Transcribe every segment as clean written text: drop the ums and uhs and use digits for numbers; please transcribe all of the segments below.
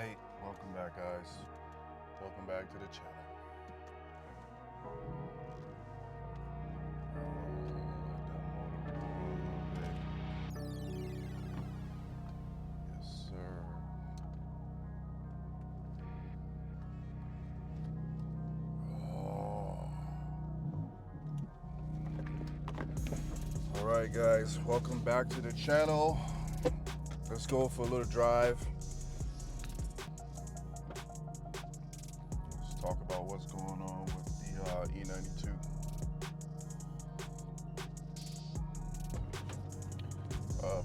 Alright, welcome back guys. Welcome back to the channel. Yes, sir. Alright guys, welcome back to the channel. Let's go for a little drive. Let's talk about what's going on with the E92.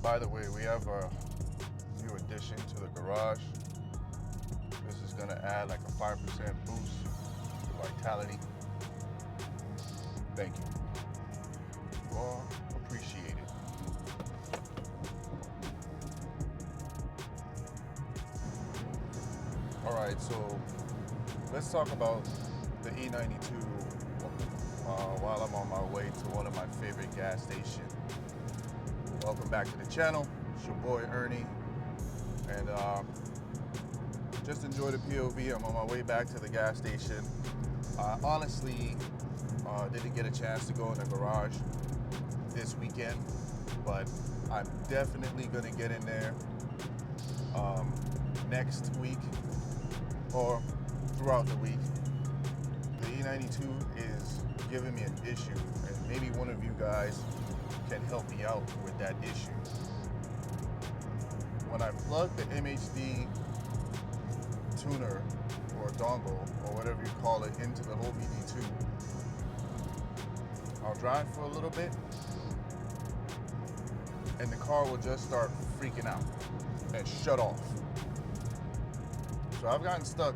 By the way, we have a new addition to the garage. This is going to add like a 5% boost to vitality. Thank you. You all appreciate it. Alright, so let's talk about the E92 while I'm on my way to one of my favorite gas stations. Welcome back to the channel. It's your boy Ernie, and just enjoy the POV. I'm on my way back to the gas station. I honestly didn't get a chance to go in the garage this weekend, but I'm definitely gonna get in there next week or throughout the week. The E92 is giving me an issue, and maybe one of you guys can help me out with that issue. When I plug the MHD tuner or dongle or whatever you call it into the OBD2, I'll drive for a little bit and the car will just start freaking out and shut off. So I've gotten stuck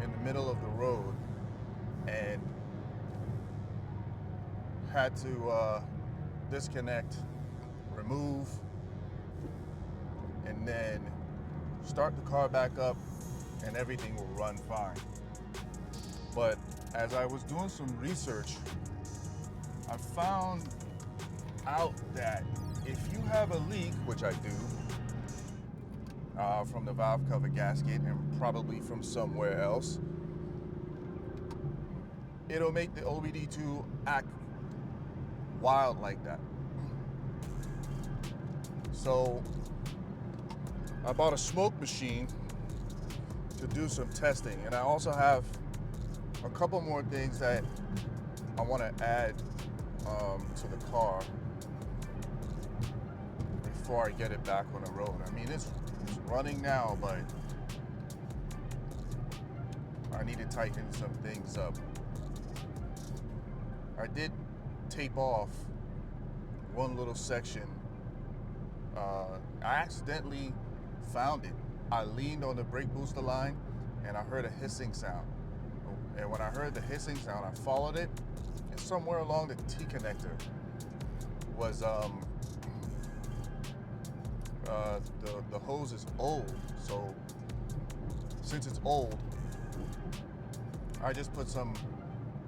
in the middle of the road and had to disconnect, remove, and then start the car back up and everything will run fine. But as I was doing some research, I found out that if you have a leak, which I do, from the valve cover gasket and probably from somewhere else, it'll make the OBD2 act wild like that. So I bought a smoke machine to do some testing, and I also have a couple more things that I want to add to the car before I get it back on the road. I mean, it's running now, but I need to tighten some things up. I did tape off one little section. I accidentally found it. I leaned on the brake booster line and I heard a hissing sound. And when I heard the hissing sound, I followed it, and somewhere along the T connector was the hose is old. So since it's old, I just put some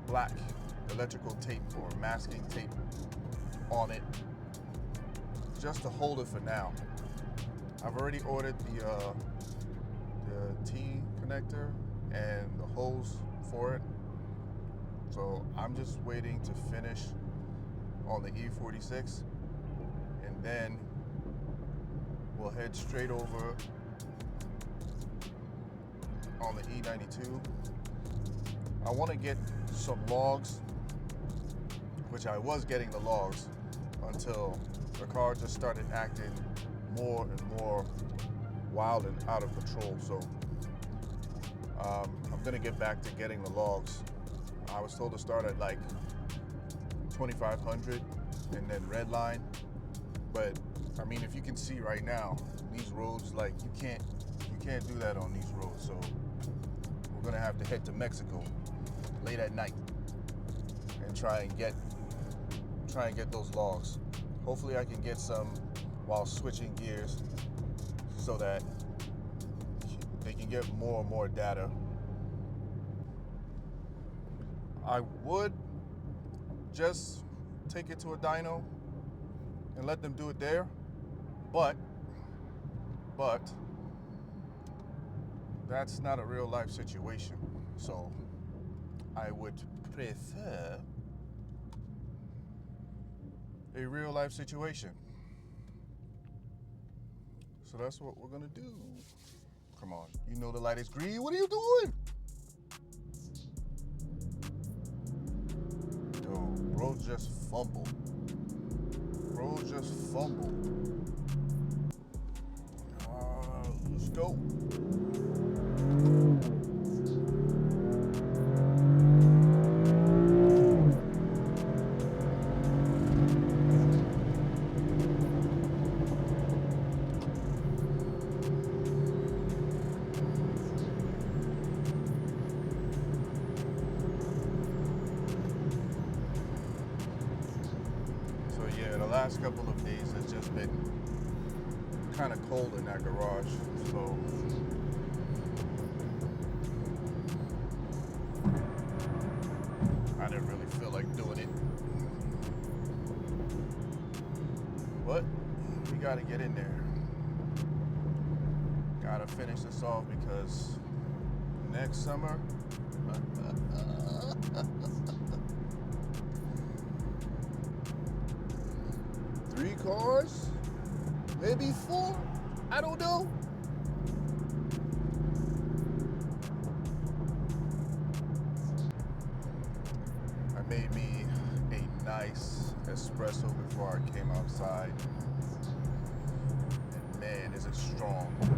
black electrical tape or masking tape on it just to hold it for now. I've already ordered the T connector and the hose for it, so I'm just waiting to finish on the E46, and then we'll head straight over on the E92. I want to get some logs, which I was getting the logs until the car just started acting more and more wild and out of control. So I'm gonna get back to getting the logs. I was told to start at like 2,500 and then red line, but I mean, if you can see right now, these roads, like you can't do that on these roads. So we're gonna have to head to Mexico late at night and try and get those logs. Hopefully I can get some while switching gears so that they can get more and more data. I would just take it to a dyno and let them do it there, but that's not a real life situation. So I would prefer a real life situation. So that's what we're gonna do. Come on, you know the light is green. What are you doing? Yo, bro just fumbled. Bro just fumbled. Let's go. The last couple of days it's just been kind of cold in that garage, so I didn't really feel like doing it. But we gotta get in there. Gotta finish this off because next summer three cars, maybe four, I don't know. I made me a nice espresso before I came outside. And man, is it strong.